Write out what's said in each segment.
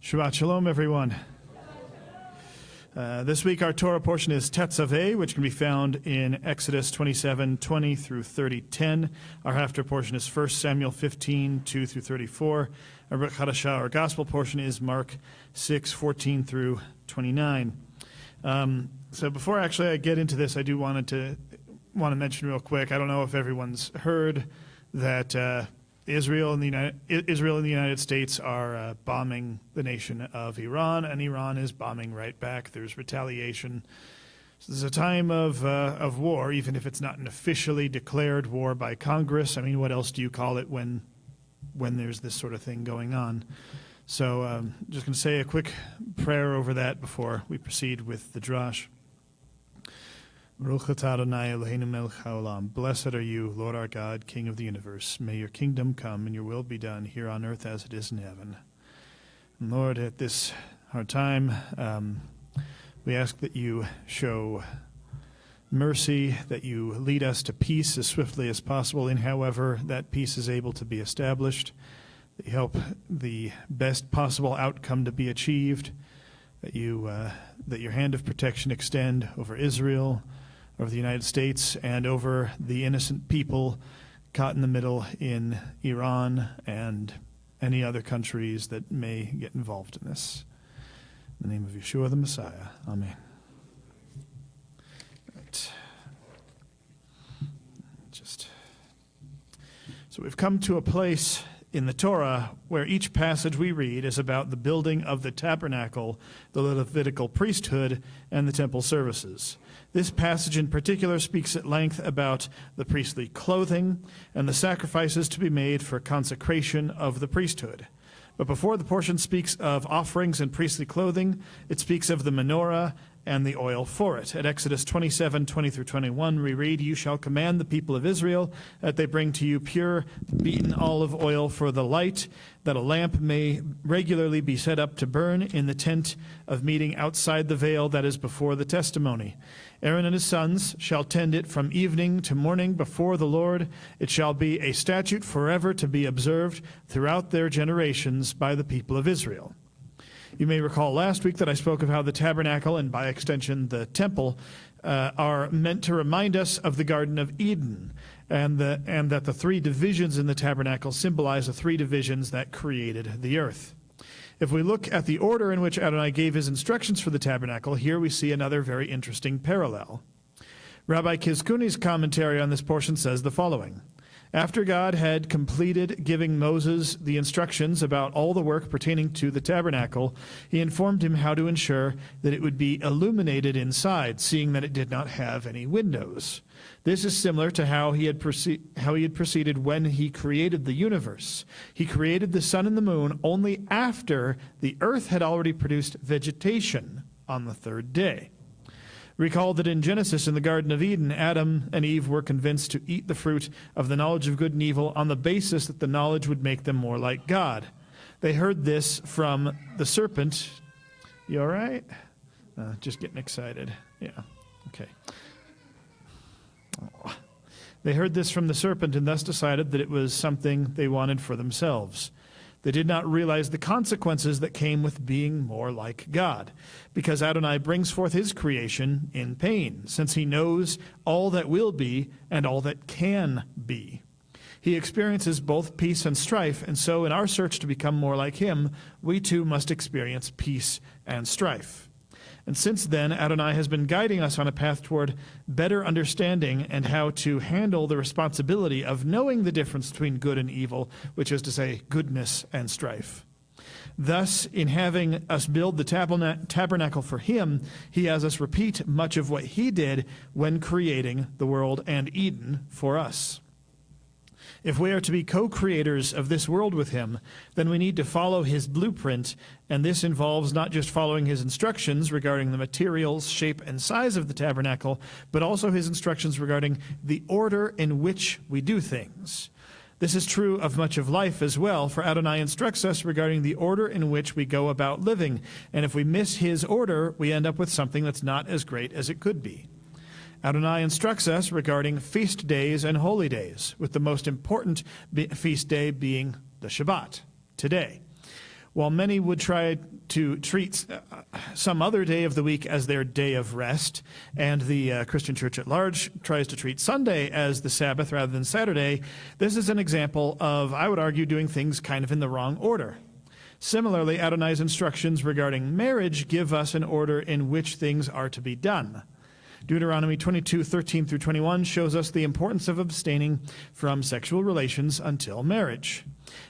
Shabbat Shalom, everyone. This week our Torah portion is Tetzaveh, which can be found in Exodus 27:20 through 30:10. Our Haftarah portion is 1 Samuel 15:2 through 34. Our Brit Hadashah, our Gospel portion, is Mark 6:14 through 29. So before actually I get into this, I do want to mention real quick. I don't know if everyone's heard that Israel and the United States are bombing the nation of Iran, and Iran is bombing right back. There's retaliation. So there's a time of war, even if it's not an officially declared war by Congress. I mean, what else do you call it when there's this sort of thing going on? So I'm just going to say a quick prayer over that before we proceed with the Dross. Blessed are you, Lord our God, King of the universe. May your kingdom come and your will be done here on earth as it is in heaven. And Lord, at this hard time, we ask that you show mercy, that you lead us to peace as swiftly as possible in however that peace is able to be established, that you help the best possible outcome to be achieved, that your hand of protection extend over Israel, over the United States, and over the innocent people caught in the middle in Iran and any other countries that may get involved in this. In the name of Yeshua the Messiah. Amen. Right. So we've come to a place in the Torah where each passage we read is about the building of the tabernacle, the Levitical priesthood, and the temple services. This passage in particular speaks at length about the priestly clothing and the sacrifices to be made for consecration of the priesthood. But before the portion speaks of offerings and priestly clothing, it speaks of the menorah and the oil for it. At Exodus 27:20 through 21, we read, "You shall command the people of Israel that they bring to you pure beaten olive oil for the light, that a lamp may regularly be set up to burn in the tent of meeting outside the veil that is before the testimony. Aaron and his sons shall tend it from evening to morning before the Lord. It shall be a statute forever to be observed throughout their generations by the people of Israel." You may recall last week that I spoke of how the tabernacle, and by extension the temple, are meant to remind us of the Garden of Eden, and that the three divisions in the tabernacle symbolize the three divisions that created the earth. If we look at the order in which Adonai gave his instructions for the tabernacle, here we see another very interesting parallel. Rabbi Kizkuni's commentary on this portion says the following: After God had completed giving Moses the instructions about all the work pertaining to the tabernacle, he informed him how to ensure that it would be illuminated inside, seeing that it did not have any windows. This is similar to how he had proceeded when he created the universe. He created the sun and the moon only after the earth had already produced vegetation on the third day. Recall that in Genesis, in the Garden of Eden, Adam and Eve were convinced to eat the fruit of the knowledge of good and evil on the basis that the knowledge would make them more like God. They heard this from the serpent. You all right? Just getting excited. Yeah, okay. Oh. They heard this from the serpent and thus decided that it was something they wanted for themselves. They did not realize the consequences that came with being more like God, because Adonai brings forth his creation in pain, since he knows all that will be and all that can be. He experiences both peace and strife, and so in our search to become more like him, we too must experience peace and strife. And since then, Adonai has been guiding us on a path toward better understanding and how to handle the responsibility of knowing the difference between good and evil, which is to say, goodness and strife. Thus, in having us build the tabernacle for him, he has us repeat much of what he did when creating the world and Eden for us. If we are to be co-creators of this world with him, then we need to follow his blueprint, and this involves not just following his instructions regarding the materials, shape, and size of the tabernacle, but also his instructions regarding the order in which we do things. This is true of much of life as well, for Adonai instructs us regarding the order in which we go about living, and if we miss his order, we end up with something that's not as great as it could be. Adonai instructs us regarding feast days and holy days, with the most important feast day being the Shabbat, today. While many would try to treat some other day of the week as their day of rest, and the Christian church at large tries to treat Sunday as the Sabbath rather than Saturday, this is an example of, I would argue, doing things kind of in the wrong order. Similarly, Adonai's instructions regarding marriage give us an order in which things are to be done. Deuteronomy 22:13 through 21 shows us the importance of abstaining from sexual relations until marriage.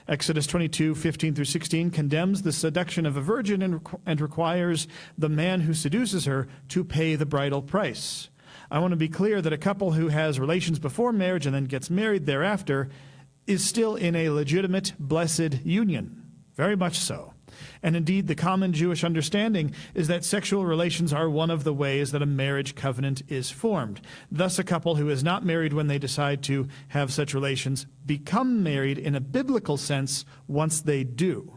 Exodus 22:15 through 16 condemns the seduction of a virgin and requires the man who seduces her to pay the bridal price. I want to be clear that a couple who has relations before marriage and then gets married thereafter is still in a legitimate, blessed union. Very much so. And indeed, the common Jewish understanding is that sexual relations are one of the ways that a marriage covenant is formed. Thus, a couple who is not married when they decide to have such relations become married in a biblical sense once they do.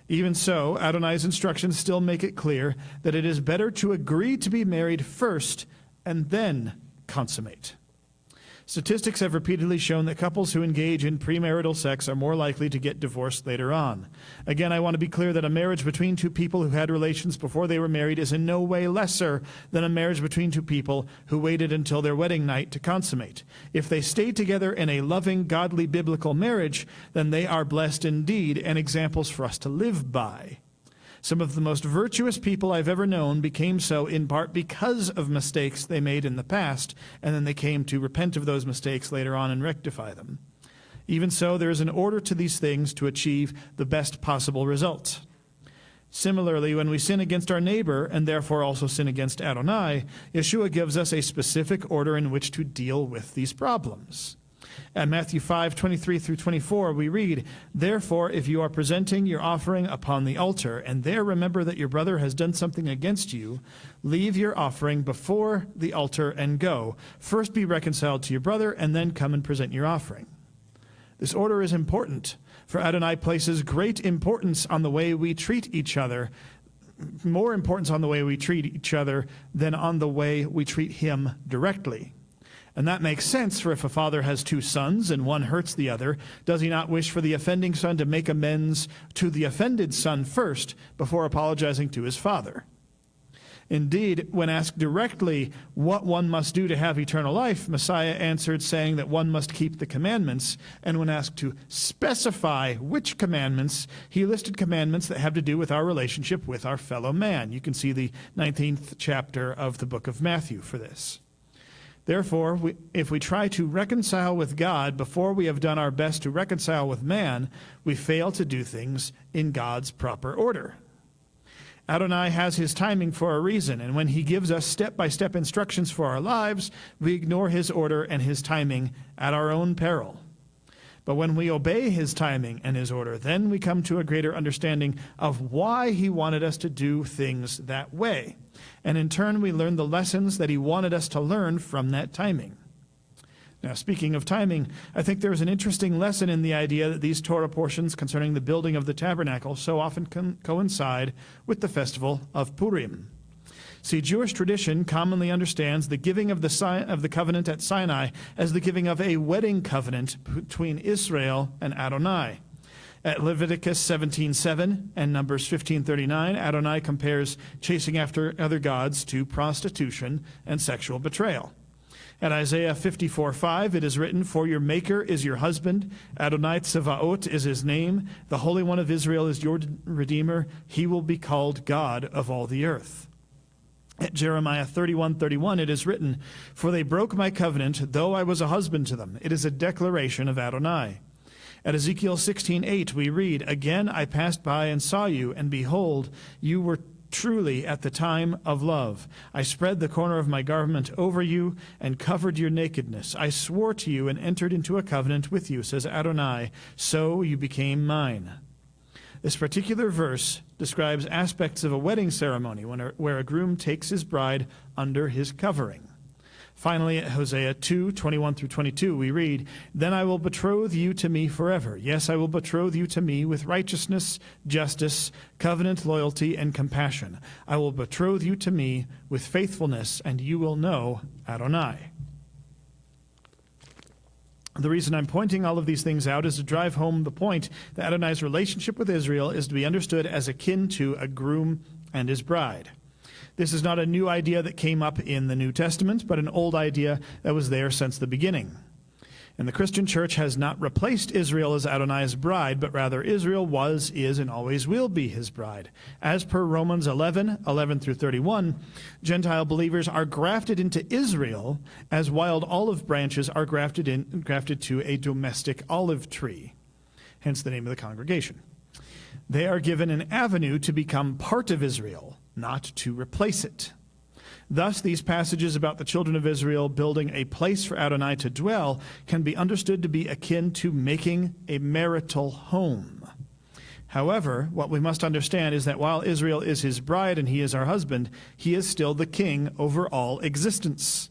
Even so, Adonai's instructions still make it clear that it is better to agree to be married first and then consummate. Statistics have repeatedly shown that couples who engage in premarital sex are more likely to get divorced later on. Again, I want to be clear that a marriage between two people who had relations before they were married is in no way lesser than a marriage between two people who waited until their wedding night to consummate. If they stay together in a loving, godly, biblical marriage, then they are blessed indeed and examples for us to live by. Some of the most virtuous people I've ever known became so in part because of mistakes they made in the past, and then they came to repent of those mistakes later on and rectify them. Even so, there is an order to these things to achieve the best possible results. Similarly, when we sin against our neighbor, and therefore also sin against Adonai, Yeshua gives us a specific order in which to deal with these problems. At Matthew 5:23 through 24, we read, "Therefore, if you are presenting your offering upon the altar, and there remember that your brother has done something against you, leave your offering before the altar and go. First be reconciled to your brother, and then come and present your offering." This order is important, for Adonai places great importance on the way we treat each other, more importance on the way we treat each other than on the way we treat him directly. And that makes sense, for if a father has two sons and one hurts the other, does he not wish for the offending son to make amends to the offended son first before apologizing to his father? Indeed, when asked directly what one must do to have eternal life, Messiah answered saying that one must keep the commandments, and when asked to specify which commandments, he listed commandments that have to do with our relationship with our fellow man. You can see the 19th chapter of the book of Matthew for this. Therefore, if we try to reconcile with God before we have done our best to reconcile with man, we fail to do things in God's proper order. Adonai has his timing for a reason, and when he gives us step-by-step instructions for our lives, we ignore his order and his timing at our own peril. But when we obey his timing and his order, then we come to a greater understanding of why he wanted us to do things that way. And in turn, we learn the lessons that he wanted us to learn from that timing. Now, speaking of timing, I think there is an interesting lesson in the idea that these Torah portions concerning the building of the tabernacle so often coincide with the festival of Purim. See, Jewish tradition commonly understands the giving of the covenant at Sinai as the giving of a wedding covenant between Israel and Adonai. At Leviticus 17:7 and Numbers 15:39, Adonai compares chasing after other gods to prostitution and sexual betrayal. At Isaiah 54:5, it is written, "For your Maker is your husband, Adonai Tsevaot is his name, the Holy One of Israel is your Redeemer, he will be called God of all the earth." At Jeremiah 31:31, it is written, "For they broke my covenant, though I was a husband to them." It is a declaration of Adonai. At Ezekiel 16:8, we read, "Again I passed by and saw you, and behold, you were truly at the time of love. I spread the corner of my garment over you and covered your nakedness. I swore to you and entered into a covenant with you, says Adonai, so you became mine." This particular verse describes aspects of a wedding ceremony where a groom takes his bride under his covering. Finally, at Hosea 2:21 through 22, we read, "Then I will betroth you to me forever. Yes, I will betroth you to me with righteousness, justice, covenant, loyalty, and compassion. I will betroth you to me with faithfulness, and you will know Adonai." The reason I'm pointing all of these things out is to drive home the point that Adonai's relationship with Israel is to be understood as akin to a groom and his bride. This is not a new idea that came up in the New Testament, but an old idea that was there since the beginning. And the Christian church has not replaced Israel as Adonai's bride, but rather Israel was, is, and always will be his bride. As per Romans 11 through 31, Gentile believers are grafted into Israel as wild olive branches are grafted to a domestic olive tree, hence the name of the congregation. They are given an avenue to become part of Israel, not to replace it. Thus, these passages about the children of Israel building a place for Adonai to dwell can be understood to be akin to making a marital home. However, what we must understand is that while Israel is his bride and he is our husband, he is still the king over all existence.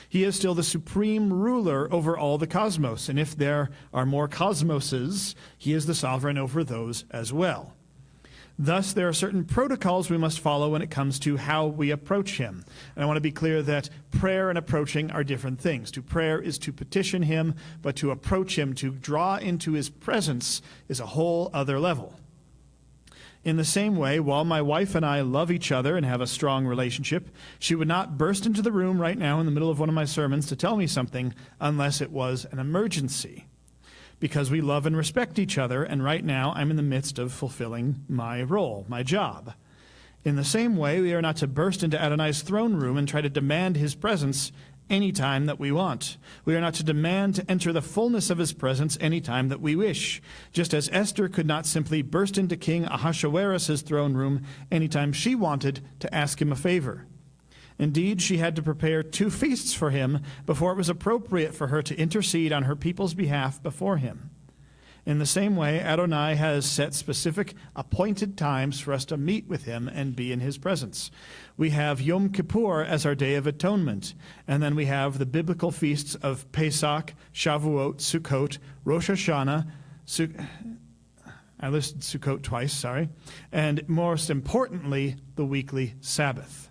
He is still the supreme ruler over all the cosmos, and if there are more cosmoses, he is the sovereign over those as well. Thus, there are certain protocols we must follow when it comes to how we approach him. And I want to be clear that prayer and approaching are different things. To prayer is to petition him, but to approach him, to draw into his presence, is a whole other level. In the same way, while my wife and I love each other and have a strong relationship, she would not burst into the room right now in the middle of one of my sermons to tell me something unless it was an emergency. Because we love and respect each other, and right now I'm in the midst of fulfilling my role, my job. In the same way, we are not to burst into Adonai's throne room and try to demand his presence any time that we want. We are not to demand to enter the fullness of his presence any time that we wish. Just as Esther could not simply burst into King Ahasuerus' throne room anytime she wanted to ask him a favor. Indeed, she had to prepare 2 feasts for him before it was appropriate for her to intercede on her people's behalf before him. In the same way, Adonai has set specific appointed times for us to meet with him and be in his presence. We have Yom Kippur as our Day of Atonement, and then we have the biblical feasts of Pesach, Shavuot, Sukkot, Rosh Hashanah, I listed Sukkot twice, and most importantly, the weekly Sabbath.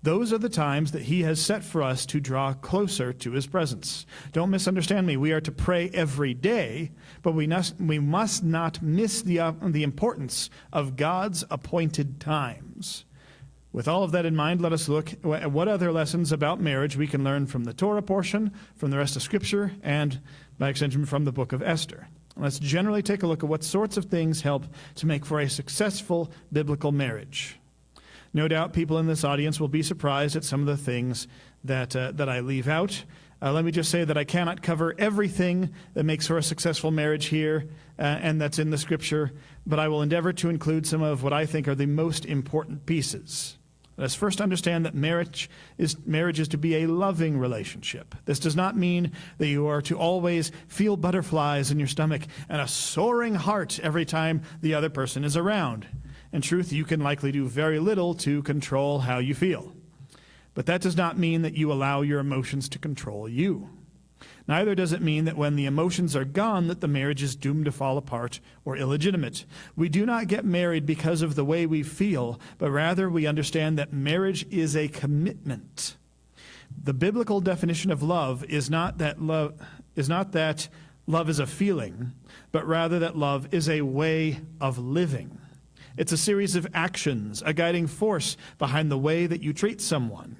Those are the times that he has set for us to draw closer to his presence. Don't misunderstand me. We are to pray every day, but we must not miss the importance of God's appointed times. With all of that in mind, let us look at what other lessons about marriage we can learn from the Torah portion, from the rest of Scripture, and, by extension, from the book of Esther. Let's generally take a look at what sorts of things help to make for a successful biblical marriage. No doubt people in this audience will be surprised at some of the things that I leave out. Let me just say that I cannot cover everything that makes for a successful marriage here and that's in the Scripture, but I will endeavor to include some of what I think are the most important pieces. Let us first understand that marriage is to be a loving relationship. This does not mean that you are to always feel butterflies in your stomach and a soaring heart every time the other person is around. In truth, you can likely do very little to control how you feel. But that does not mean that you allow your emotions to control you. Neither does it mean that when the emotions are gone that the marriage is doomed to fall apart or illegitimate. We do not get married because of the way we feel, but rather we understand that marriage is a commitment. The biblical definition of love is not that love is a feeling, but rather that love is a way of living. It's a series of actions, a guiding force behind the way that you treat someone.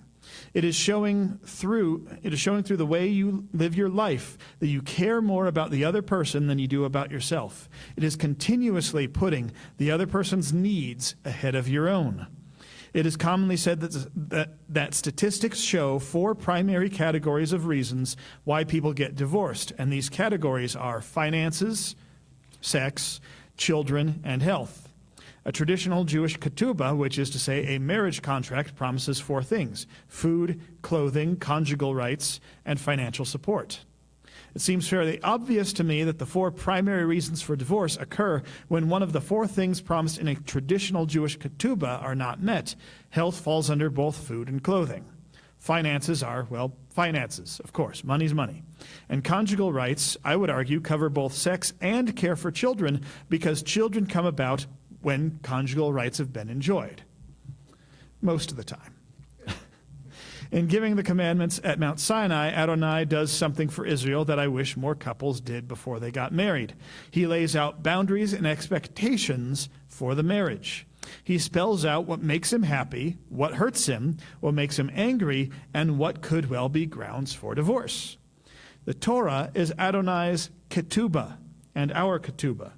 It is showing through the way you live your life that you care more about the other person than you do about yourself. It is continuously putting the other person's needs ahead of your own. It is commonly said that statistics show 4 primary categories of reasons why people get divorced, and these categories are finances, sex, children, and health. A traditional Jewish Ketubah, which is to say a marriage contract, promises 4 things: food, clothing, conjugal rights, and financial support. It seems fairly obvious to me that the 4 primary reasons for divorce occur when one of the 4 things promised in a traditional Jewish Ketubah are not met. Health falls under both food and clothing. Finances are, finances, of course. Money's money. And conjugal rights, I would argue, cover both sex and care for children because children come about when conjugal rights have been enjoyed. Most of the time. In giving the commandments at Mount Sinai, Adonai does something for Israel that I wish more couples did before they got married. He lays out boundaries and expectations for the marriage. He spells out what makes him happy, what hurts him, what makes him angry, and what could well be grounds for divorce. The Torah is Adonai's Ketubah and our Ketubah.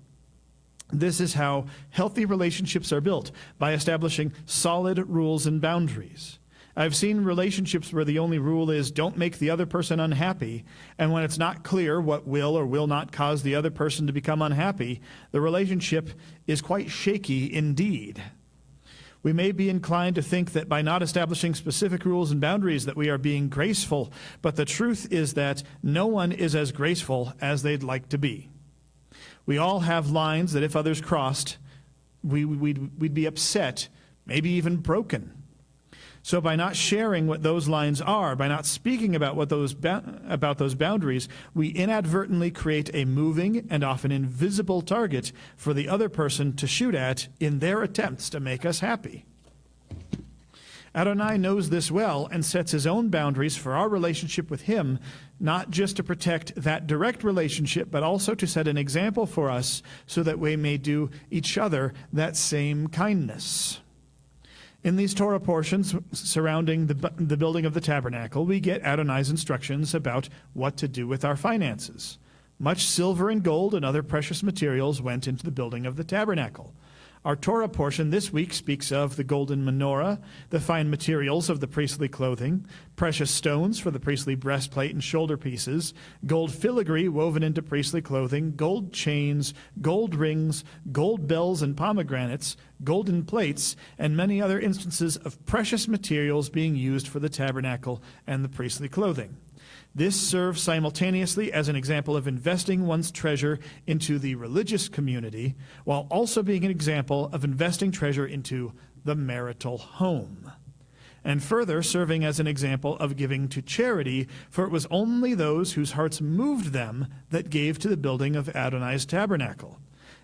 This is how healthy relationships are built, by establishing solid rules and boundaries. I've seen relationships where the only rule is don't make the other person unhappy, and when it's not clear what will or will not cause the other person to become unhappy, the relationship is quite shaky indeed. We may be inclined to think that by not establishing specific rules and boundaries that we are being graceful, but the truth is that no one is as graceful as they'd like to be. We all have lines that if others crossed, we'd be upset, maybe even broken. So by not sharing what those lines are, by not speaking about those boundaries, we inadvertently create a moving and often invisible target for the other person to shoot at in their attempts to make us happy. Adonai knows this well and sets his own boundaries for our relationship with him, not just to protect that direct relationship, but also to set an example for us so that we may do each other that same kindness. In these Torah portions surrounding the building of the tabernacle, we get Adonai's instructions about what to do with our finances. Much silver and gold and other precious materials went into the building of the tabernacle. Our Torah portion this week speaks of the golden menorah, the fine materials of the priestly clothing, precious stones for the priestly breastplate and shoulder pieces, gold filigree woven into priestly clothing, gold chains, gold rings, gold bells and pomegranates, golden plates, and many other instances of precious materials being used for the tabernacle and the priestly clothing. This serves simultaneously as an example of investing one's treasure into the religious community, while also being an example of investing treasure into the marital home. And further, serving as an example of giving to charity, for it was only those whose hearts moved them that gave to the building of Adonai's tabernacle.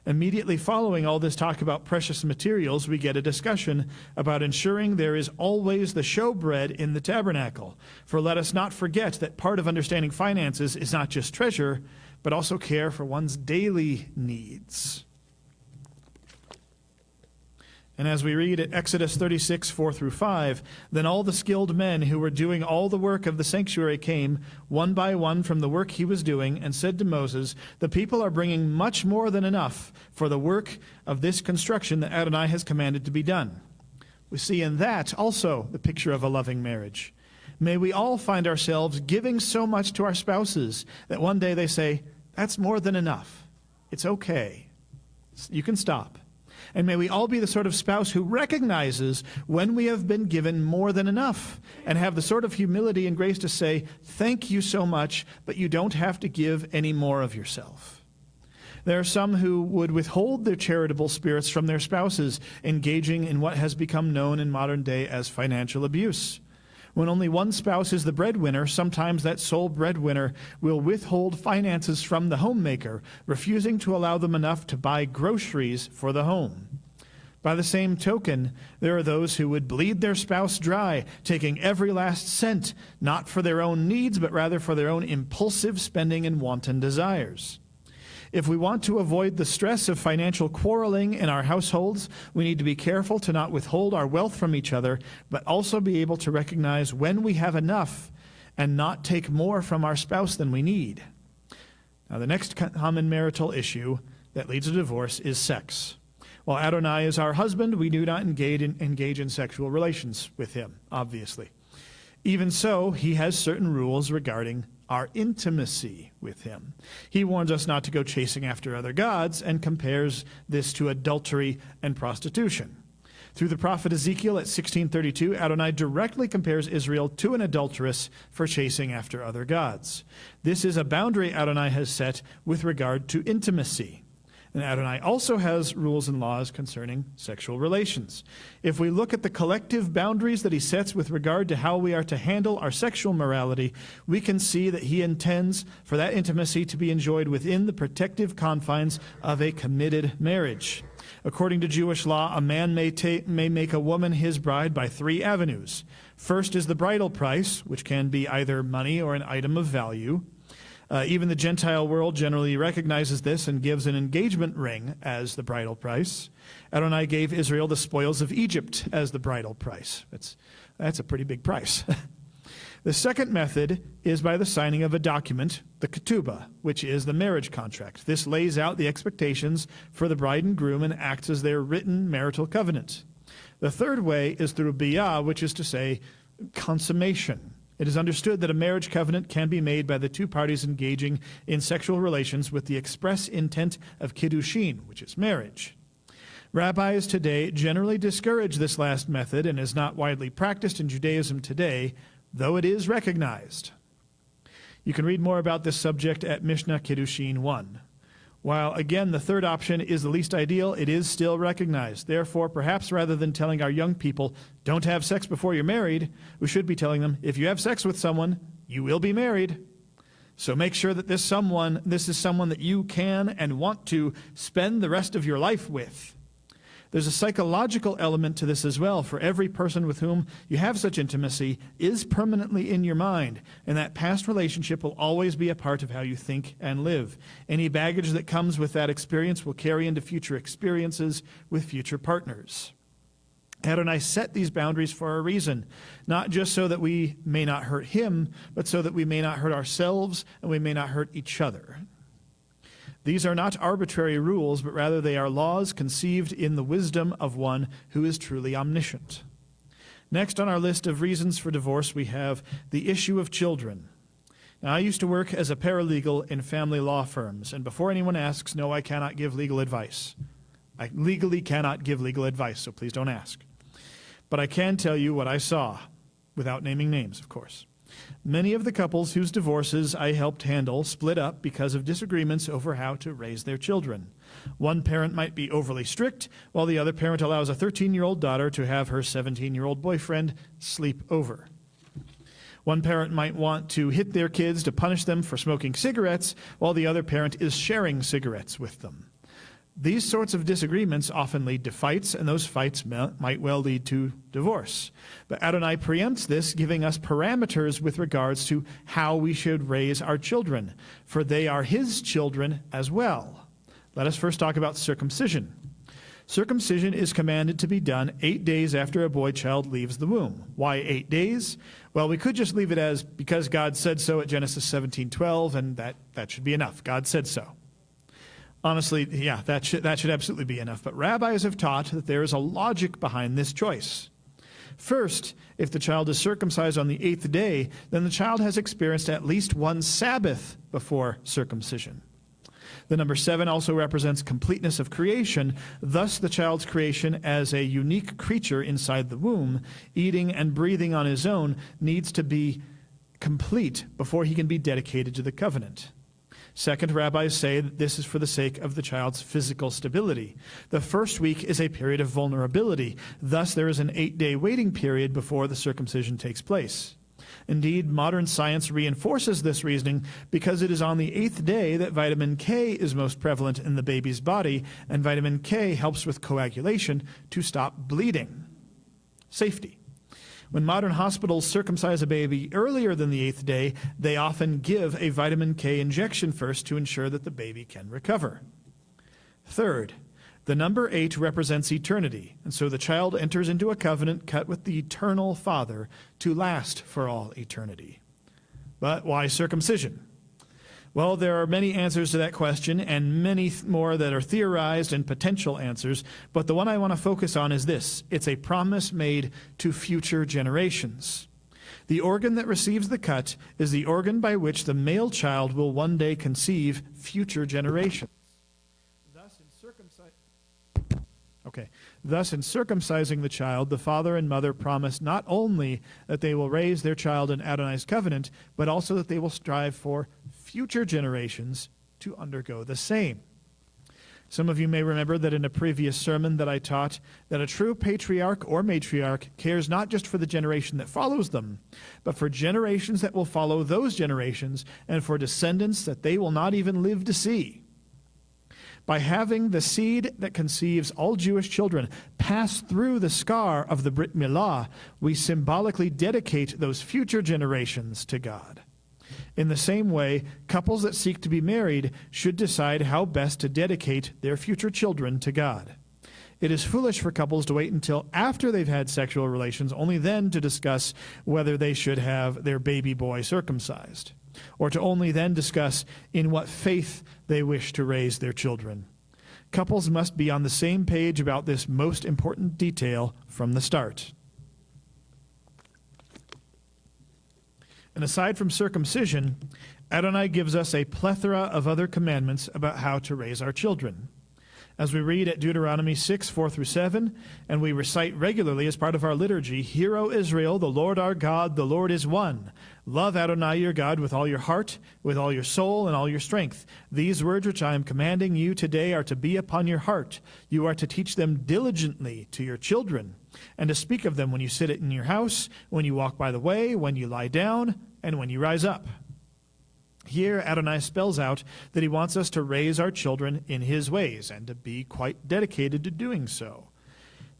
Immediately following all this talk about precious materials, we get a discussion about ensuring there is always the showbread in the tabernacle. For let us not forget that part of understanding finances is not just treasure, but also care for one's daily needs. And as we read at Exodus 36, 4 through 5, then all the skilled men who were doing all the work of the sanctuary came, one by one from the work he was doing, and said to Moses, the people are bringing much more than enough for the work of this construction that Adonai has commanded to be done. We see in that also the picture of a loving marriage. May we all find ourselves giving so much to our spouses that one day they say, that's more than enough. It's okay. You can stop. And may we all be the sort of spouse who recognizes when we have been given more than enough and have the sort of humility and grace to say, thank you so much, but you don't have to give any more of yourself. There are some who would withhold their charitable spirits from their spouses, engaging in what has become known in modern day as financial abuse. When only one spouse is the breadwinner, sometimes that sole breadwinner will withhold finances from the homemaker, refusing to allow them enough to buy groceries for the home. By the same token, there are those who would bleed their spouse dry, taking every last cent, not for their own needs, but rather for their own impulsive spending and wanton desires. If we want to avoid the stress of financial quarreling in our households, we need to be careful to not withhold our wealth from each other, but also be able to recognize when we have enough and not take more from our spouse than we need. Now, the next common marital issue that leads to divorce is sex. While Adonai is our husband, we do not engage in sexual relations with him, obviously. Even so, he has certain rules regarding our intimacy with him. He warns us not to go chasing after other gods and compares this to adultery and prostitution. Through the prophet Ezekiel at 16:32, Adonai directly compares Israel to an adulteress for chasing after other gods. This is a boundary Adonai has set with regard to intimacy. And Adonai also has rules and laws concerning sexual relations. If we look at the collective boundaries that he sets with regard to how we are to handle our sexual morality, we can see that he intends for that intimacy to be enjoyed within the protective confines of a committed marriage. According to Jewish law, a man may make a woman his bride by 3 avenues. First is the bridal price, which can be either money or an item of value. Even the Gentile world generally recognizes this and gives an engagement ring as the bridal price. Adonai gave Israel the spoils of Egypt as the bridal price. That's a pretty big price. The second method is by the signing of a document, the Ketubah, which is the marriage contract. This lays out the expectations for the bride and groom and acts as their written marital covenant. The third way is through biyah, which is to say, consummation. It is understood that a marriage covenant can be made by the 2 parties engaging in sexual relations with the express intent of kiddushin, which is marriage. Rabbis today generally discourage this last method and is not widely practiced in Judaism today, though it is recognized. You can read more about this subject at Mishnah Kiddushin 1. While, again, the third option is the least ideal, it is still recognized. Therefore, perhaps rather than telling our young people, don't have sex before you're married, we should be telling them, if you have sex with someone, you will be married. So make sure that this is someone that you can and want to spend the rest of your life with. There's a psychological element to this as well, for every person with whom you have such intimacy is permanently in your mind, and that past relationship will always be a part of how you think and live. Any baggage that comes with that experience will carry into future experiences with future partners. Adonai set these boundaries for a reason, not just so that we may not hurt him, but so that we may not hurt ourselves and we may not hurt each other. These are not arbitrary rules, but rather they are laws conceived in the wisdom of one who is truly omniscient. Next on our list of reasons for divorce, we have the issue of children. Now, I used to work as a paralegal in family law firms, and before anyone asks, no, I cannot give legal advice. I legally cannot give legal advice, so please don't ask. But I can tell you what I saw, without naming names, of course. Many of the couples whose divorces I helped handle split up because of disagreements over how to raise their children. One parent might be overly strict, while the other parent allows a 13-year-old daughter to have her 17-year-old boyfriend sleep over. One parent might want to hit their kids to punish them for smoking cigarettes, while the other parent is sharing cigarettes with them. These sorts of disagreements often lead to fights, and those fights might well lead to divorce. But Adonai preempts this, giving us parameters with regards to how we should raise our children, for they are his children as well. Let us first talk about circumcision. Circumcision is commanded to be done 8 days after a boy child leaves the womb. Why 8 days? Well, we could just leave it as because God said so at Genesis 17:12, and that should be enough. God said so. Honestly, yeah, that should absolutely be enough. But rabbis have taught that there is a logic behind this choice. First, if the child is circumcised on the 8th day, then the child has experienced at least one Sabbath before circumcision. The number 7 also represents completeness of creation. Thus, the child's creation as a unique creature inside the womb, eating and breathing on his own, needs to be complete before he can be dedicated to the covenant. Second, rabbis say that this is for the sake of the child's physical stability. The first week is a period of vulnerability. Thus, there is an 8-day waiting period before the circumcision takes place. Indeed, modern science reinforces this reasoning because it is on the 8th day that vitamin K is most prevalent in the baby's body, and vitamin K helps with coagulation to stop bleeding. Safety. When modern hospitals circumcise a baby earlier than the 8th day, they often give a vitamin K injection first to ensure that the baby can recover. Third, the number 8 represents eternity, and so the child enters into a covenant cut with the eternal Father to last for all eternity. But why circumcision? Well, there are many answers to that question and many more that are theorized and potential answers, but the one I want to focus on is this. It's a promise made to future generations. The organ that receives the cut is the organ by which the male child will one day conceive future generations. Thus, in circumcising the child, the father and mother promise not only that they will raise their child in Adonai's covenant, but also that they will strive for future generations to undergo the same. Some of you may remember that in a previous sermon that I taught that a true patriarch or matriarch cares not just for the generation that follows them, but for generations that will follow those generations and for descendants that they will not even live to see. By having the seed that conceives all Jewish children pass through the scar of the Brit Milah, we symbolically dedicate those future generations to God. In the same way, couples that seek to be married should decide how best to dedicate their future children to God. It is foolish for couples to wait until after they've had sexual relations, only then to discuss whether they should have their baby boy circumcised, or to only then discuss in what faith they wish to raise their children. Couples must be on the same page about this most important detail from the start. And aside from circumcision, Adonai gives us a plethora of other commandments about how to raise our children. As we read at Deuteronomy 6, 4 through 7, and we recite regularly as part of our liturgy, Hear, O Israel, the Lord our God, the Lord is one. Love Adonai your God with all your heart, with all your soul, and all your strength. These words which I am commanding you today are to be upon your heart. You are to teach them diligently to your children, and to speak of them when you sit in your house, when you walk by the way, when you lie down, and when you rise up. Here, Adonai spells out that he wants us to raise our children in his ways and to be quite dedicated to doing so.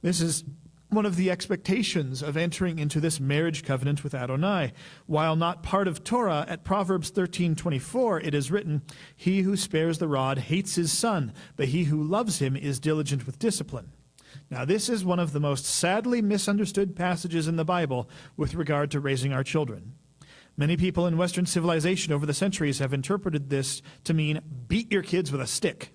This is one of the expectations of entering into this marriage covenant with Adonai. While not part of Torah, at Proverbs 13:24 it is written, He who spares the rod hates his son, but he who loves him is diligent with discipline. Now, this is one of the most sadly misunderstood passages in the Bible with regard to raising our children. Many people in Western civilization over the centuries have interpreted this to mean beat your kids with a stick.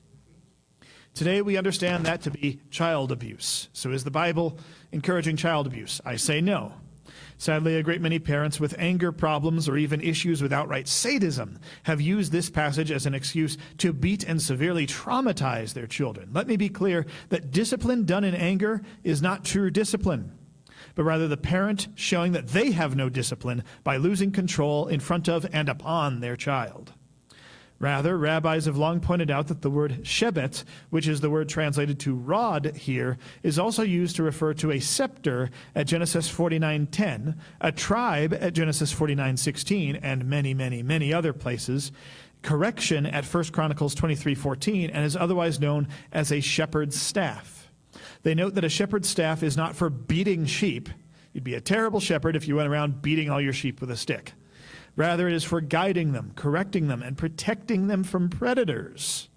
Today we understand that to be child abuse. So is the Bible encouraging child abuse? I say no. Sadly, a great many parents with anger problems or even issues with outright sadism have used this passage as an excuse to beat and severely traumatize their children. Let me be clear that discipline done in anger is not true discipline, but rather the parent showing that they have no discipline by losing control in front of and upon their child. Rather, rabbis have long pointed out that the word Shabbat, which is the word translated to rod here, is also used to refer to a scepter at Genesis 49:10, a tribe at Genesis 49:16, and many, many, many other places, correction at 1 Chronicles 23:14, and is otherwise known as a shepherd's staff. They note that a shepherd's staff is not for beating sheep. You'd be a terrible shepherd if you went around beating all your sheep with a stick. Rather, it is for guiding them, correcting them, and protecting them from predators.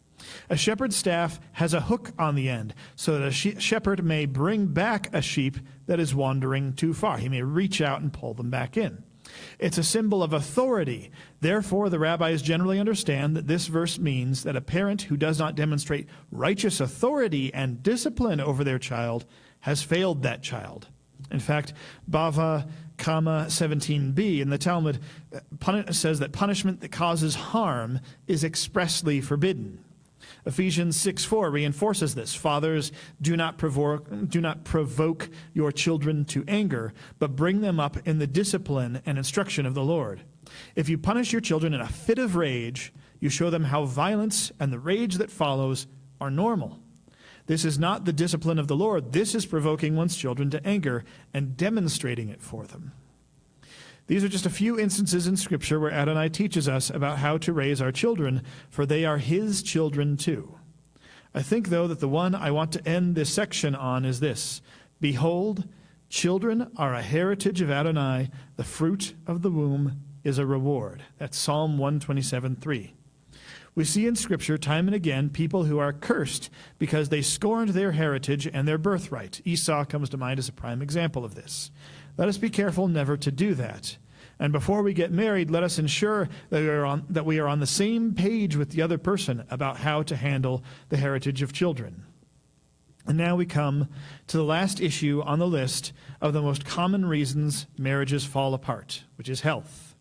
A shepherd's staff has a hook on the end so that a shepherd may bring back a sheep that is wandering too far. He may reach out and pull them back in. It's a symbol of authority. Therefore, the rabbis generally understand that this verse means that a parent who does not demonstrate righteous authority and discipline over their child has failed that child. In fact, Bava Kama 17b in the Talmud says that punishment that causes harm is expressly forbidden. Ephesians 6:4 reinforces this. Fathers, do not provoke your children to anger, but bring them up in the discipline and instruction of the Lord. If you punish your children in a fit of rage, you show them how violence and the rage that follows are normal. This is not the discipline of the Lord. This is provoking one's children to anger and demonstrating it for them. These are just a few instances in Scripture where Adonai teaches us about how to raise our children, for they are his children too. I think, though, that the one I want to end this section on is this. Behold, children are a heritage of Adonai. The fruit of the womb is a reward. That's Psalm 127:3. We see in Scripture time and again people who are cursed because they scorned their heritage and their birthright. Esau comes to mind as a prime example of this. Let us be careful never to do that. And before we get married, let us ensure that we are on the same page with the other person about how to handle the heritage of children. And now we come to the last issue on the list of the most common reasons marriages fall apart, which is health.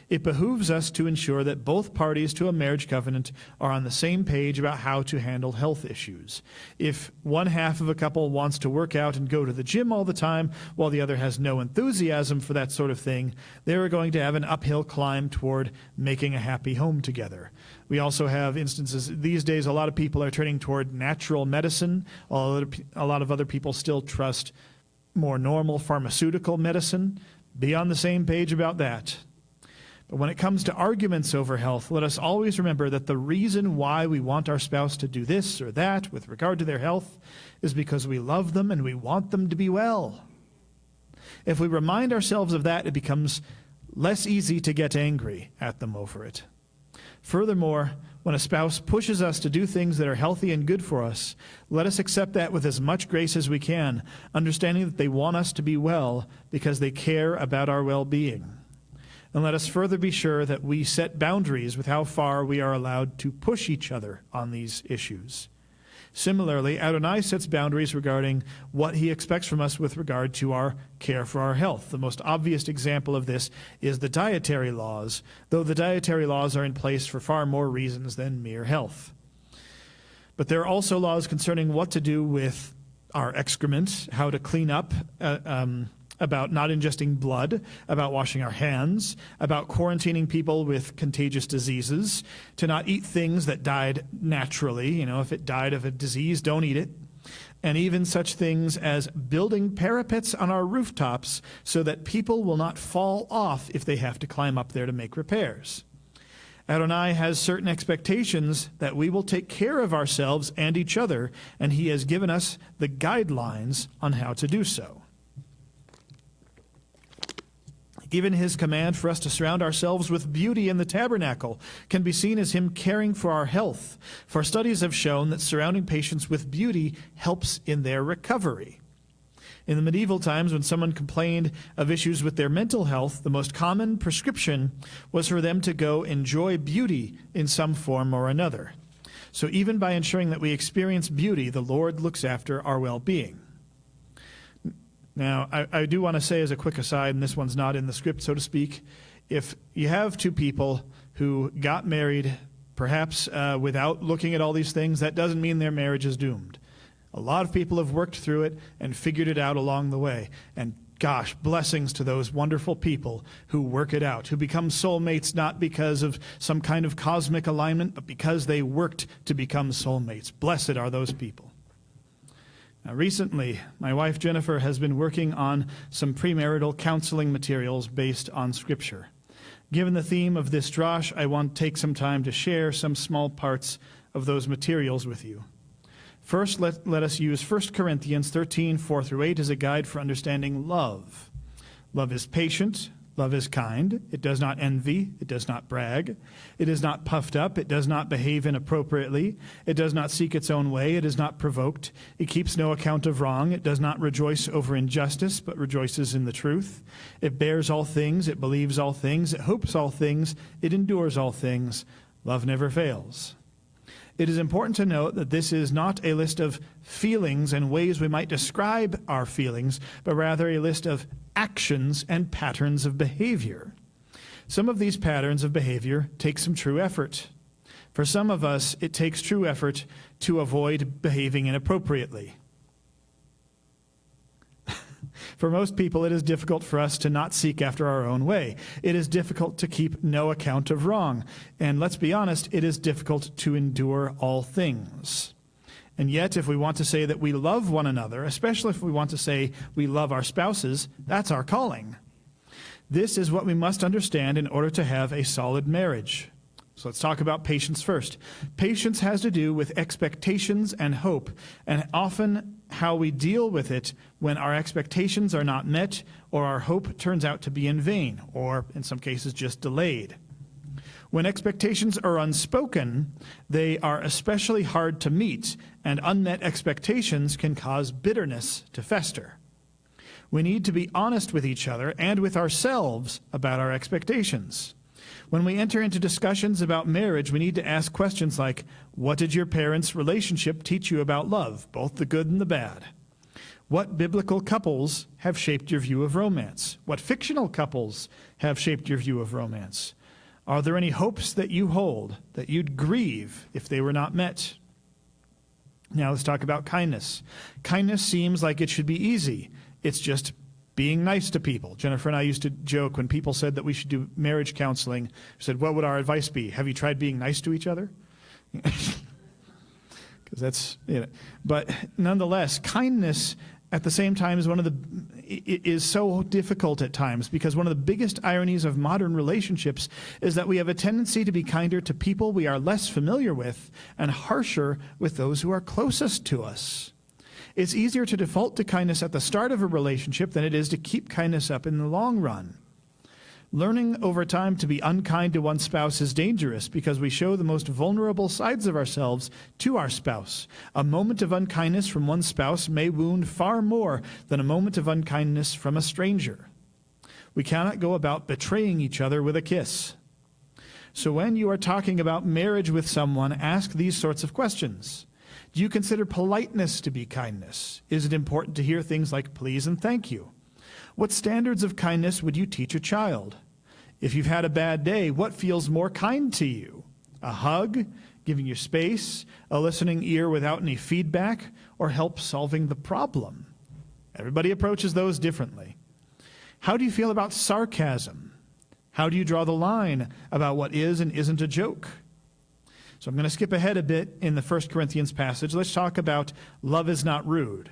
It behooves us to ensure that both parties to a marriage covenant are on the same page about how to handle health issues. If one half of a couple wants to work out and go to the gym all the time, while the other has no enthusiasm for that sort of thing, they're going to have an uphill climb toward making a happy home together. We also have instances, these days a lot of people are turning toward natural medicine. A lot of other people still trust more normal pharmaceutical medicine. Be on the same page about that. But when it comes to arguments over health, let us always remember that the reason why we want our spouse to do this or that with regard to their health is because we love them and we want them to be well. If we remind ourselves of that, it becomes less easy to get angry at them over it. Furthermore, when a spouse pushes us to do things that are healthy and good for us, let us accept that with as much grace as we can, understanding that they want us to be well because they care about our well-being. And let us further be sure that we set boundaries with how far we are allowed to push each other on these issues. Similarly, Adonai sets boundaries regarding what he expects from us with regard to our care for our health. The most obvious example of this is the dietary laws, though the dietary laws are in place for far more reasons than mere health. But there are also laws concerning what to do with our excrement, how to clean up, about not ingesting blood, about washing our hands, about quarantining people with contagious diseases, to not eat things that died naturally. If it died of a disease, don't eat it. And even such things as building parapets on our rooftops so that people will not fall off if they have to climb up there to make repairs. Adonai has certain expectations that we will take care of ourselves and each other, and he has given us the guidelines on how to do so. Even his command for us to surround ourselves with beauty in the tabernacle can be seen as him caring for our health, for studies have shown that surrounding patients with beauty helps in their recovery. In the medieval times, when someone complained of issues with their mental health, the most common prescription was for them to go enjoy beauty in some form or another. So even by ensuring that we experience beauty, the Lord looks after our well-being. Now, I do want to say as a quick aside, and this one's not in the script, so to speak, if you have two people who got married, perhaps without looking at all these things, that doesn't mean their marriage is doomed. A lot of people have worked through it and figured it out along the way. And gosh, blessings to those wonderful people who work it out, who become soulmates not because of some kind of cosmic alignment, but because they worked to become soulmates. Blessed are those people. Now, recently, my wife Jennifer has been working on some premarital counseling materials based on Scripture. Given the theme of this Dross, I want to take some time to share some small parts of those materials with you. First, let us use 1 Corinthians 13, 4-8 as a guide for understanding love. Love is patient. Love is kind. It does not envy. It does not brag. It is not puffed up. It does not behave inappropriately. It does not seek its own way. It is not provoked. It keeps no account of wrong. It does not rejoice over injustice, but rejoices in the truth. It bears all things. It believes all things. It hopes all things. It endures all things. Love never fails. It is important to note that this is not a list of feelings and ways we might describe our feelings, but rather a list of actions and patterns of behavior. Some of these patterns of behavior take some true effort. For some of us, it takes true effort to avoid behaving inappropriately. For most people, it is difficult for us to not seek after our own way. It is difficult to keep no account of wrong. And let's be honest, it is difficult to endure all things. And yet, if we want to say that we love one another, especially if we want to say we love our spouses, that's our calling. This is what we must understand in order to have a solid marriage. So let's talk about patience first. Patience has to do with expectations and hope, and often how we deal with it when our expectations are not met or our hope turns out to be in vain, or in some cases just delayed. When expectations are unspoken, they are especially hard to meet, and unmet expectations can cause bitterness to fester. We need to be honest with each other and with ourselves about our expectations. When we enter into discussions about marriage, we need to ask questions like, what did your parents' relationship teach you about love, both the good and the bad? What biblical couples have shaped your view of romance? What fictional couples have shaped your view of romance? Are there any hopes that you hold that you'd grieve if they were not met? Now let's talk about kindness. Kindness seems like it should be easy. It's just being nice to people. Jennifer and I used to joke when people said that we should do marriage counseling. We said, what would our advice be? Have you tried being nice to each other? Because that's, But nonetheless, kindness at the same time is so difficult at times, because one of the biggest ironies of modern relationships is that we have a tendency to be kinder to people we are less familiar with and harsher with those who are closest to us. It's easier to default to kindness at the start of a relationship than it is to keep kindness up in the long run. Learning over time to be unkind to one's spouse is dangerous because we show the most vulnerable sides of ourselves to our spouse. A moment of unkindness from one spouse may wound far more than a moment of unkindness from a stranger. We cannot go about betraying each other with a kiss. So when you are talking about marriage with someone, ask these sorts of questions. Do you consider politeness to be kindness? Is it important to hear things like please and thank you? What standards of kindness would you teach a child? If you've had a bad day, what feels more kind to you? A hug, giving you space, a listening ear without any feedback, or help solving the problem? Everybody approaches those differently. How do you feel about sarcasm? How do you draw the line about what is and isn't a joke? So I'm going to skip ahead a bit in the 1 Corinthians passage. Let's talk about love is not rude.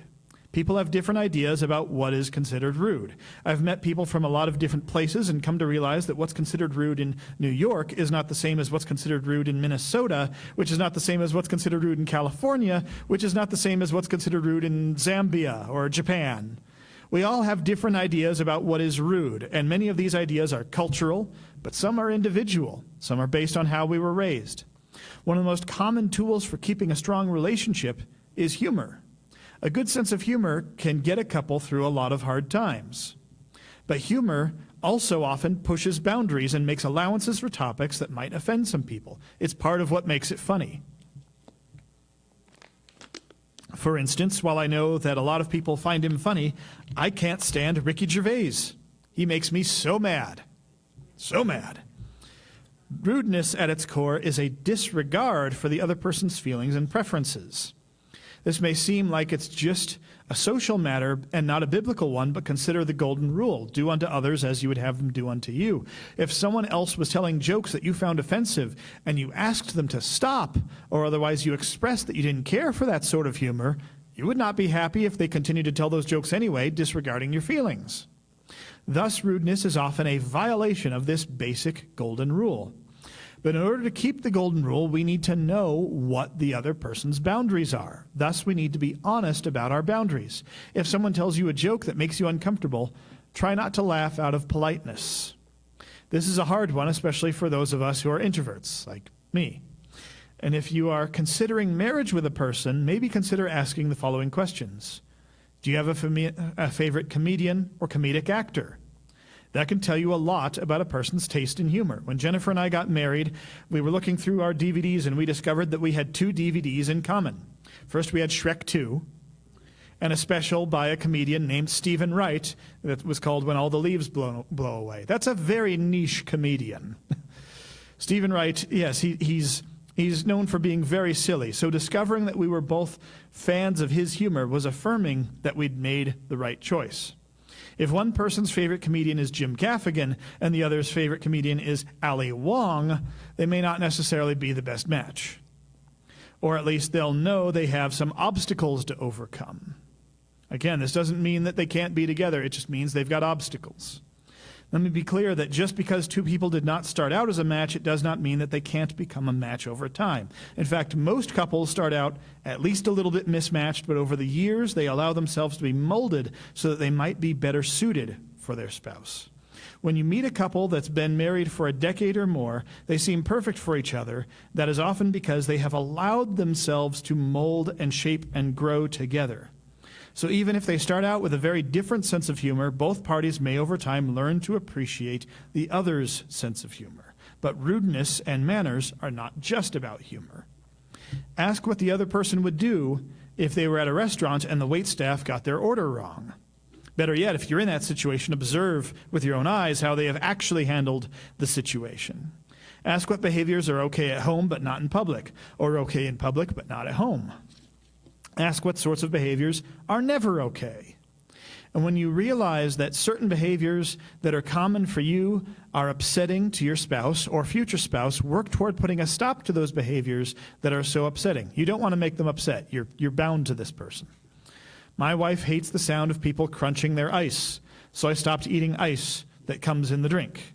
People have different ideas about what is considered rude. I've met people from a lot of different places and come to realize that what's considered rude in New York is not the same as what's considered rude in Minnesota, which is not the same as what's considered rude in California, which is not the same as what's considered rude in Zambia or Japan. We all have different ideas about what is rude, and many of these ideas are cultural, but some are individual. Some are based on how we were raised. One of the most common tools for keeping a strong relationship is humor. A good sense of humor can get a couple through a lot of hard times. But humor also often pushes boundaries and makes allowances for topics that might offend some people. It's part of what makes it funny. For instance, while I know that a lot of people find him funny, I can't stand Ricky Gervais. He makes me so mad. So mad. Rudeness at its core is a disregard for the other person's feelings and preferences. This may seem like it's just a social matter and not a biblical one, but consider the golden rule: do unto others as you would have them do unto you. If someone else was telling jokes that you found offensive and you asked them to stop, or otherwise you expressed that you didn't care for that sort of humor, you would not be happy if they continued to tell those jokes anyway, disregarding your feelings. Thus, rudeness is often a violation of this basic golden rule. But in order to keep the golden rule, we need to know what the other person's boundaries are. Thus, we need to be honest about our boundaries. If someone tells you a joke that makes you uncomfortable, try not to laugh out of politeness. This is a hard one, especially for those of us who are introverts, like me. And if you are considering marriage with a person, maybe consider asking the following questions. Do you have a favorite comedian or comedic actor? That can tell you a lot about a person's taste in humor. When Jennifer and I got married, we were looking through our DVDs and we discovered that we had 2 DVDs in common. First, we had Shrek 2, and a special by a comedian named Stephen Wright that was called When All the Leaves Blow Away. That's a very niche comedian. Stephen Wright, yes, he's known for being very silly. So discovering that we were both fans of his humor was affirming that we'd made the right choice. If one person's favorite comedian is Jim Gaffigan and the other's favorite comedian is Ali Wong, they may not necessarily be the best match. Or at least they'll know they have some obstacles to overcome. Again, this doesn't mean that they can't be together. It just means they've got obstacles. Let me be clear that just because 2 people did not start out as a match, it does not mean that they can't become a match over time. In fact, most couples start out at least a little bit mismatched, but over the years, they allow themselves to be molded so that they might be better suited for their spouse. When you meet a couple that's been married for a decade or more, they seem perfect for each other. That is often because they have allowed themselves to mold and shape and grow together. So even if they start out with a very different sense of humor, both parties may over time learn to appreciate the other's sense of humor. But rudeness and manners are not just about humor. Ask what the other person would do if they were at a restaurant and the waitstaff got their order wrong. Better yet, if you're in that situation, observe with your own eyes how they have actually handled the situation. Ask what behaviors are okay at home but not in public, or okay in public but not at home. Ask what sorts of behaviors are never okay. And when you realize that certain behaviors that are common for you are upsetting to your spouse or future spouse, work toward putting a stop to those behaviors that are so upsetting. You don't want to make them upset. You're bound to this person. My wife hates the sound of people crunching their ice, so I stopped eating ice that comes in the drink.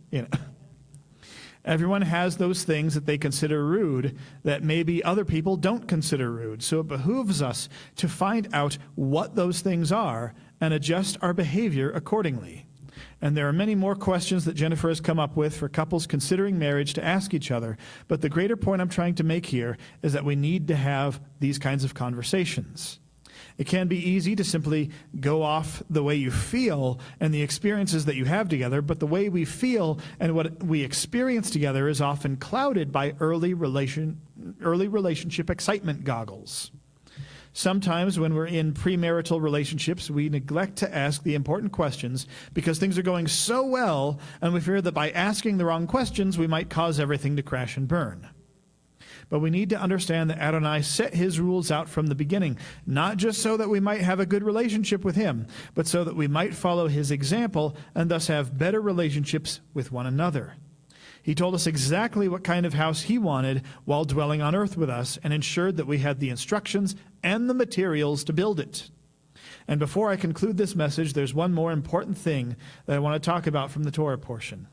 Everyone has those things that they consider rude that maybe other people don't consider rude. So it behooves us to find out what those things are and adjust our behavior accordingly. And there are many more questions that Jennifer has come up with for couples considering marriage to ask each other. But the greater point I'm trying to make here is that we need to have these kinds of conversations. It can be easy to simply go off the way you feel and the experiences that you have together, but the way we feel and what we experience together is often clouded by early relationship excitement goggles. Sometimes when we're in premarital relationships, we neglect to ask the important questions because things are going so well, and we fear that by asking the wrong questions, we might cause everything to crash and burn. But we need to understand that Adonai set his rules out from the beginning, not just so that we might have a good relationship with him, but so that we might follow his example and thus have better relationships with one another. He told us exactly what kind of house he wanted while dwelling on earth with us and ensured that we had the instructions and the materials to build it. And before I conclude this message, there's one more important thing that I want to talk about from the Torah portion.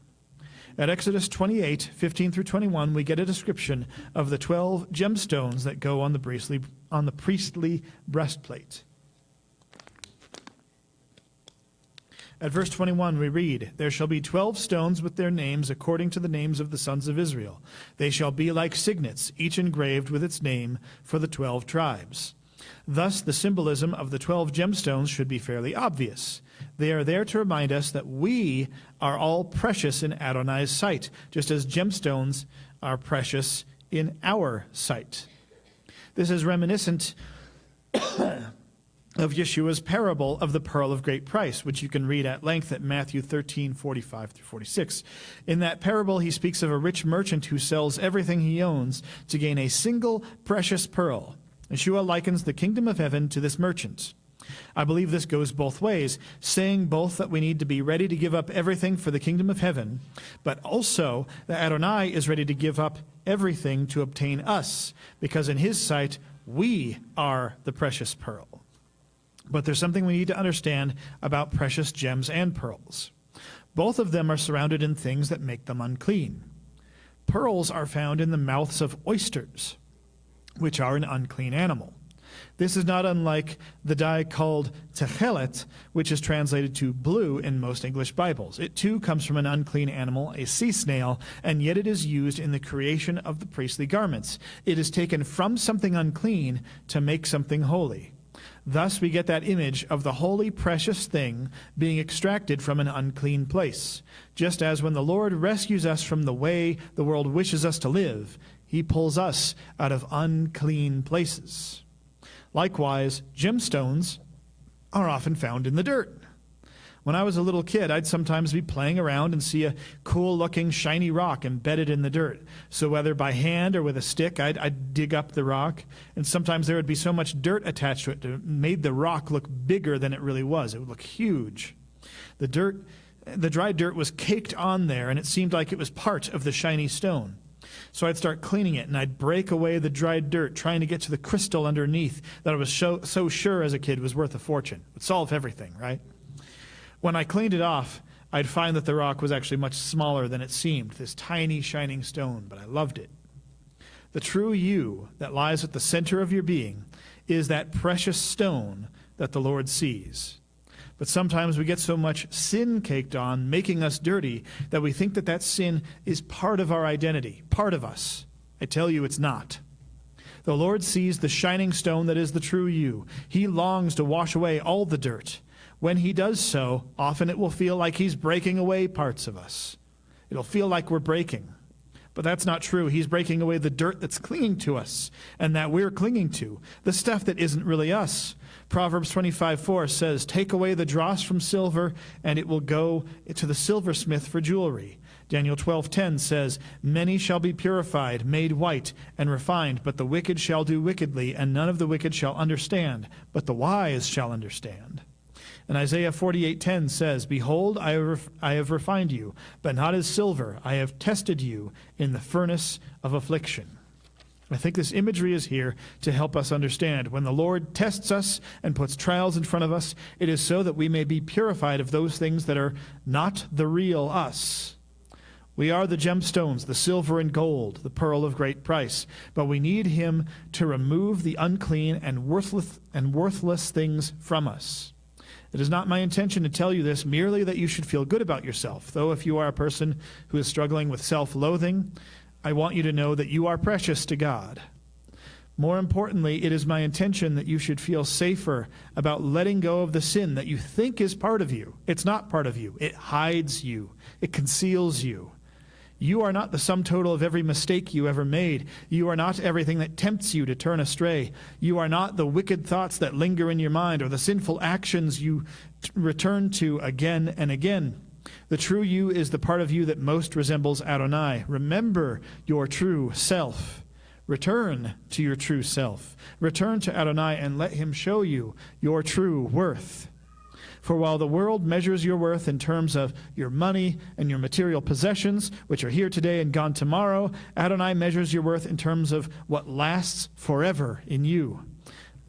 At Exodus 28, 15 through 21, we get a description of the 12 gemstones that go on the priestly breastplate. At verse 21, we read, "There shall be 12 stones with their names according to the names of the sons of Israel. They shall be like signets, each engraved with its name for the 12 tribes." Thus, the symbolism of the 12 gemstones should be fairly obvious. They are there to remind us that we are all precious in Adonai's sight, just as gemstones are precious in our sight. This is reminiscent of Yeshua's parable of the pearl of great price, which you can read at length at Matthew 13, 45 through 46. In that parable, he speaks of a rich merchant who sells everything he owns to gain a single precious pearl. Yeshua likens the kingdom of heaven to this merchant. I believe this goes both ways, saying both that we need to be ready to give up everything for the kingdom of heaven, but also that Adonai is ready to give up everything to obtain us, because in his sight, we are the precious pearl. But there's something we need to understand about precious gems and pearls. Both of them are surrounded in things that make them unclean. Pearls are found in the mouths of oysters, which are an unclean animal. This is not unlike the dye called techelet, which is translated to blue in most English Bibles. It too comes from an unclean animal, a sea snail, and yet it is used in the creation of the priestly garments. It is taken from something unclean to make something holy. Thus we get that image of the holy, precious thing being extracted from an unclean place. Just as when the Lord rescues us from the way the world wishes us to live, he pulls us out of unclean places. Likewise, gemstones are often found in the dirt. When I was a little kid, I'd sometimes be playing around and see a cool-looking, shiny rock embedded in the dirt. So whether by hand or with a stick, I'd dig up the rock, and sometimes there would be so much dirt attached to it that it made the rock look bigger than it really was. It would look huge. The dry dirt was caked on there, and it seemed like it was part of the shiny stone. So I'd start cleaning it, and I'd break away the dried dirt, trying to get to the crystal underneath that I was so sure as a kid was worth a fortune. It would solve everything, right? When I cleaned it off, I'd find that the rock was actually much smaller than it seemed, this tiny, shining stone, but I loved it. The true you that lies at the center of your being is that precious stone that the Lord sees. But sometimes we get so much sin caked on, making us dirty, that we think that sin is part of our identity, part of us. I tell you it's not. The Lord sees the shining stone that is the true you. He longs to wash away all the dirt. When he does so, often it will feel like he's breaking away parts of us. It'll feel like we're breaking. But that's not true. He's breaking away the dirt that's clinging to us and that we're clinging to, the stuff that isn't really us. Proverbs 25:4 says, "Take away the dross from silver, and it will go to the silversmith for jewelry." Daniel 12:10 says, "Many shall be purified, made white, and refined, but the wicked shall do wickedly, and none of the wicked shall understand, but the wise shall understand." And Isaiah 48:10 says, "Behold, I have refined you, but not as silver. I have tested you in the furnace of affliction." I think this imagery is here to help us understand. When the Lord tests us and puts trials in front of us, it is so that we may be purified of those things that are not the real us. We are the gemstones, the silver and gold, the pearl of great price, but we need him to remove the unclean and worthless things from us. It is not my intention to tell you this merely that you should feel good about yourself, though if you are a person who is struggling with self-loathing, I want you to know that you are precious to God. More importantly, it is my intention that you should feel safer about letting go of the sin that you think is part of you. It's not part of you. It hides you. It conceals you. You are not the sum total of every mistake you ever made. You are not everything that tempts you to turn astray. You are not the wicked thoughts that linger in your mind or the sinful actions you return to again and again. The true you is the part of you that most resembles Adonai. Remember your true self. Return to your true self. Return to Adonai and let him show you your true worth. For while the world measures your worth in terms of your money and your material possessions, which are here today and gone tomorrow, Adonai measures your worth in terms of what lasts forever in you.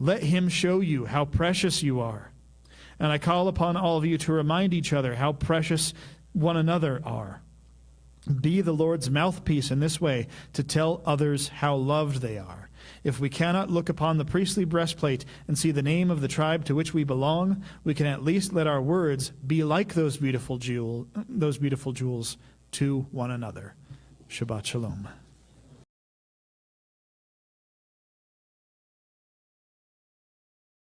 Let him show you how precious you are. And I call upon all of you to remind each other how precious one another are. Be the Lord's mouthpiece in this way to tell others how loved they are. If we cannot look upon the priestly breastplate and see the name of the tribe to which we belong, we can at least let our words be like those beautiful jewels to one another. Shabbat Shalom.